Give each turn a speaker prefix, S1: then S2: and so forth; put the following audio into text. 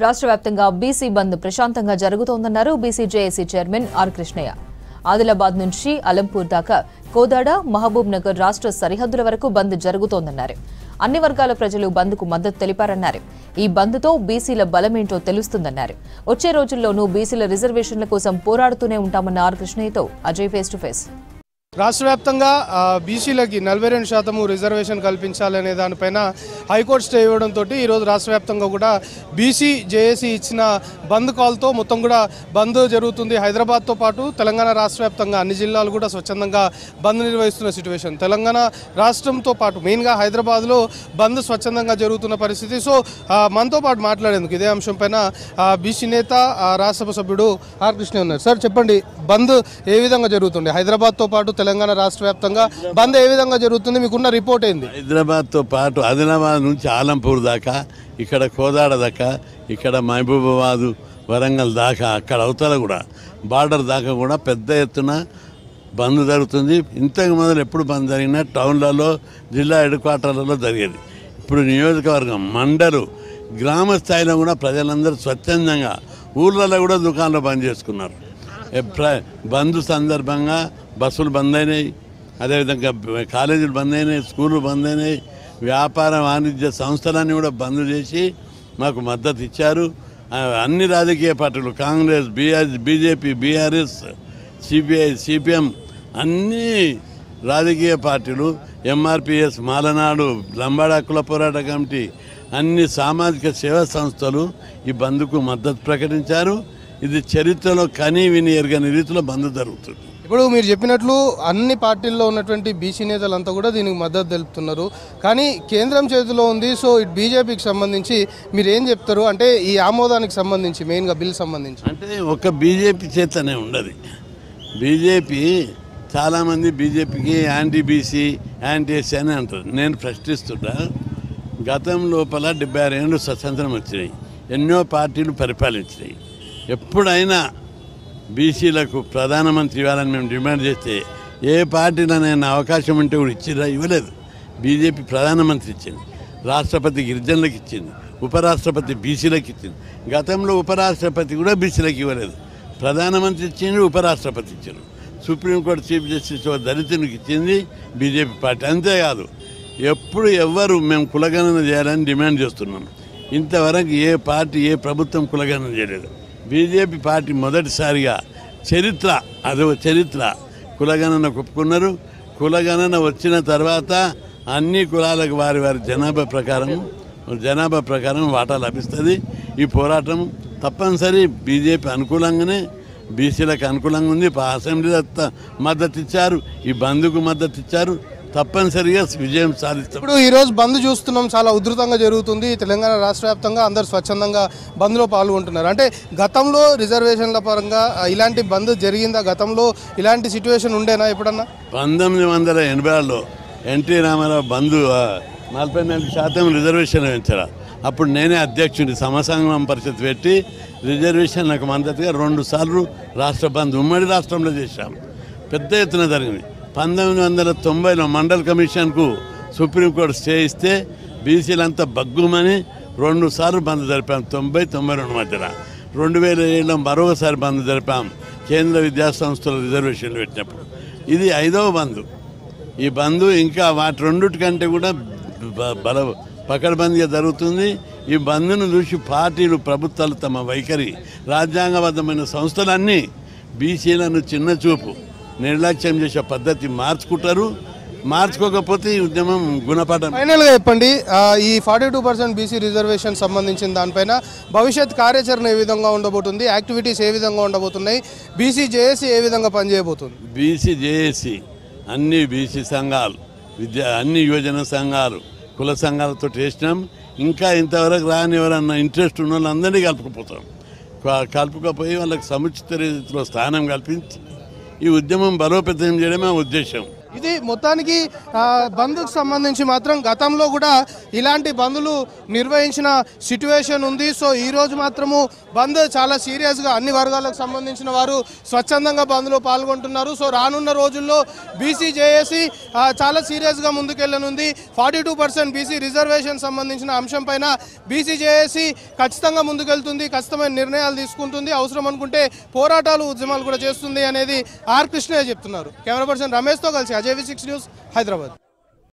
S1: రాష్ట్ర వ్యాప్తంగా బీసీ బంద్ ప్రశాంతంగా జరుగుతోందన్నారు BC JAC chairman R Krishnaiah. Adilabad నుంచి అలంపూర్ దాకా కోదాడ, మహబూబ్ నగర్ రాష్ట్ర సరిహద్దుల వరకు బంద్ జరుగుతోందన్నారు. అన్ని వర్గాల ప్రజలు బంద్కు మద్దతు తెలిపారన్నారు. ఈ బంద్తో బీసీల బలమేంటో తెలుస్తుందన్నారు. వచ్చే రోజుల్లోనూ బీసీల రిజర్వేషన్ల కోసం పోరాడుతూనే ఉంటామన్న ఆర్ కృష్ణయ్యతో అజయ్ ఫేస్ టు ఫేస్.
S2: రాష్ట్ర వ్యాప్తంగా బీసీలకి 42% రిజర్వేషన్ కల్పించాలనే దానిపైన హైకోర్టు స్టే ఇవ్వడంతో ఈరోజు రాష్ట్ర వ్యాప్తంగా కూడా బీసీ జేఏసీ ఇచ్చిన బంద్ కాల్తో మొత్తం కూడా బంద్ జరుగుతుంది. హైదరాబాద్తో పాటు తెలంగాణ రాష్ట్ర వ్యాప్తంగా అన్ని జిల్లాలు కూడా స్వచ్ఛందంగా బంద్ నిర్వహిస్తున్న సిచ్యువేషన్. తెలంగాణ రాష్ట్రంతో పాటు మెయిన్గా హైదరాబాద్లో బంద్ స్వచ్ఛందంగా జరుగుతున్న పరిస్థితి. సో మనతో పాటు మాట్లాడేందుకు ఇదే అంశం పైన బీసీ నేత రాజ్యసభ సభ్యుడు ఆర్ కృష్ణ ఉన్నారు. సార్ చెప్పండి, బంద్ ఏ విధంగా జరుగుతుంది? హైదరాబాద్తో పాటు తెలంగాణ రాష్ట్ర వ్యాప్తంగా బంద్ ఏ విధంగా జరుగుతుంది? మీకున్న రిపోర్ట్ ఏంది?
S3: హైదరాబాద్తో పాటు ఆదిలాబాద్ నుంచి ఆలంపూర్ దాకా, ఇక్కడ కోదాడ దాకా, ఇక్కడ మహబూబాబాద్, వరంగల్ దాకా, అక్కడ అవతల కూడా బార్డర్ దాకా కూడా పెద్ద ఎత్తున బంద్ జరుగుతుంది. ఇంతకు మొదలు ఎప్పుడు బంద్ జరిగినా టౌన్లలో, జిల్లా హెడ్ క్వార్టర్లలో జరిగేది. ఇప్పుడు నియోజకవర్గం, మండలు, గ్రామ స్థాయిలో కూడా ప్రజలందరూ స్వచ్ఛందంగా ఊర్లలో కూడా దుకాణాలు బంద్ చేసుకున్నారు. బంద్ సందర్భంగా బస్సులు బంద్ అయినాయి, అదేవిధంగా కాలేజీలు బంద్ అయినాయి, స్కూళ్ళు బంద్ అయినాయి, వ్యాపార వాణిజ్య సంస్థలన్నీ కూడా బంద్ చేసి మాకు మద్దతు ఇచ్చారు. అన్ని రాజకీయ పార్టీలు, Congress, BJP, BRS, CPI, CPM, అన్ని రాజకీయ పార్టీలు, ఎంఆర్పిఎస్, మాలనాడు, లంబాడ హక్కుల పోరాట కమిటీ, అన్ని సామాజిక సేవా సంస్థలు ఈ బంద్కు మద్దతు ప్రకటించారు. ఇది చరిత్రలో కనీ విని ఎరగని రీతిలో బంద్ జరుగుతుంది.
S2: ఇప్పుడు మీరు చెప్పినట్లు అన్ని పార్టీల్లో ఉన్నటువంటి బీసీ నేతలంతా కూడా దీనికి మద్దతు తెలుపుతున్నారు. కానీ కేంద్రం చేతిలో ఉంది. సో ఇటు బీజేపీకి సంబంధించి మీరు ఏం చెప్తారు? అంటే ఈ ఆమోదానికి సంబంధించి, మెయిన్గా బిల్ సంబంధించి
S3: అంటే ఒక బీజేపీ చేతనే ఉండదు. బీజేపీ చాలామంది బీజేపీకి యాంటీ బీసీ, యాంటీ ఎస్సీ అని అంటారు. నేను ప్రశ్నిస్తున్నా, గతం లోపల 76 ఏళ్ళు స్వతంత్రం వచ్చినాయి, ఎన్నో పార్టీలు పరిపాలించినాయి. ఎప్పుడైనా బీసీలకు ప్రధానమంత్రి ఇవ్వాలని మేము డిమాండ్ చేస్తే ఏ పార్టీలనైనా అవకాశం ఉంటే కూడా ఇచ్చిరా? ఇవ్వలేదు. బీజేపీ ప్రధానమంత్రి ఇచ్చింది, రాష్ట్రపతి గిరిజనులకు ఇచ్చింది, ఉపరాష్ట్రపతి బీసీలకు ఇచ్చింది. గతంలో ఉపరాష్ట్రపతి కూడా బీసీలకు ఇవ్వలేదు. ప్రధానమంత్రి ఇచ్చింది, ఉపరాష్ట్రపతి ఇచ్చారు. సుప్రీంకోర్టు చీఫ్ జస్టిస్ దళితునికి ఇచ్చింది బీజేపీ పార్టీ. అంతేకాదు, ఎప్పుడు ఎవ్వరు మేము కులగణన చేయాలని డిమాండ్ చేస్తున్నాం. ఇంతవరకు ఏ పార్టీ, ఏ ప్రభుత్వం కులగణన చేయలేదు. బీజేపీ పార్టీ మొదటిసారిగా చరిత్ర, అదో చరిత్ర, కులగణన ఒప్పుకున్నారు. కులగణన వచ్చిన తర్వాత అన్ని కులాలకు వారి వారి జనాభా ప్రకారం వాటా లభిస్తుంది. ఈ పోరాటం తప్పనిసరి బీజేపీ అనుకూలంగానే, బీసీలకు అనుకూలంగా ఉంది. అసెంబ్లీలో మద్దతు ఇచ్చారు, ఈ బంద్కు మద్దతు ఇచ్చారు. తప్పనిసరిగా విజయం సాధిస్తాం.
S2: ఇప్పుడు ఈరోజు బంద్ చూస్తున్నాం, చాలా ఉధృతంగా జరుగుతుంది. తెలంగాణ రాష్ట్ర వ్యాప్తంగా అందరూ స్వచ్ఛందంగా బంద్లో పాల్గొంటున్నారు. అంటే గతంలో రిజర్వేషన్ల పరంగా ఇలాంటి బంద్ జరిగిందా? గతంలో ఇలాంటి సిచ్యువేషన్ ఉండేనా ఎప్పుడన్నా?
S3: 1980లో ఎన్టీ రామారావు బంద్ 44% రిజర్వేషన్ పెంచారు. అప్పుడు నేనే అధ్యక్షుడి సమసంగ్రామ పరిషత్ పెట్టి రిజర్వేషన్లకు మద్దతుగా 2 సార్లు రాష్ట్ర బంద్ ఉమ్మడి రాష్ట్రంలో చేశాం. పెద్ద ఎత్తున జరిగింది. 1990లో మండల్ కమిషన్కు సుప్రీంకోర్టు స్టే ఇస్తే బీసీలంతా బగ్గుమని 2 సార్లు బంద్ జరిపాం. 90-92 మధ్యన 2007లో మరొకసారి బంద్ జరిపాం, కేంద్ర విద్యాసంస్థల రిజర్వేషన్లు పెట్టినప్పుడు. ఇది 5వ బంద్. ఈ బంద్ ఇంకా వాటి రెండుకంటే కూడా పకడ్బందీగా జరుగుతుంది. ఈ బంద్ను చూసి పార్టీలు, ప్రభుత్వాలు తమ వైఖరి, రాజ్యాంగబద్ధమైన సంస్థలన్నీ బీసీలను చిన్న చూపు, నిర్లక్ష్యం చేసే పద్ధతి మార్చుకుంటారు. మార్చుకోకపోతే ఈ ఉద్యమం గుణపాఠం.
S2: ఫైనల్గా చెప్పండి, ఈ 42% బీసీ రిజర్వేషన్ సంబంధించిన దానిపైన భవిష్యత్ కార్యాచరణ ఏ విధంగా ఉండబోతుంది? యాక్టివిటీస్ ఏ విధంగా ఉండబోతున్నాయి? బీసీ జేఏసీ ఏ విధంగా పనిచేయబోతుంది?
S3: బీసీ జేఏసీ అన్ని బీసీ సంఘాలు, అన్ని యువజన సంఘాలు, కుల సంఘాలతో చేసినాం. ఇంకా ఇంతవరకు రాని ఎవరన్నా ఇంట్రెస్ట్ ఉన్న వాళ్ళందరినీ కలుపుకపోయి వాళ్ళకి సముచిత రీతిలో స్థానం కల్పించి ఈ ఉద్యమం బలోపేతం చేయడమే ఉద్దేశం.
S2: ఇది మొత్తానికి బంద్కు సంబంధించి మాత్రం గతంలో కూడా ఇలాంటి బంద్లు నిర్వహించిన సిట్యువేషన్ ఉంది. సో ఈ రోజు మాత్రము బంద్ చాలా సీరియస్గా అన్ని వర్గాలకు సంబంధించిన వారు స్వచ్ఛందంగా బంద్లో పాల్గొంటున్నారు. సో రానున్న రోజుల్లో బీసీ జేఏసీ చాలా సీరియస్గా ముందుకెళ్ళనుంది. 42% బీసీ రిజర్వేషన్ సంబంధించిన అంశం పైన బీసీ జేఏసీ ఖచ్చితంగా ముందుకెళ్తుంది, ఖచ్చితమైన నిర్ణయాలు తీసుకుంటుంది, అవసరం అనుకుంటే పోరాటాలు ఉద్యమాలు కూడా చేస్తుంది అనేది ఆర్ కృష్ణయ్య చెప్తున్నారు. కెమెరా పర్సన్ రమేష్తో కలిసి అజయ్ V6 న్యూస్, హైదరాబాద్.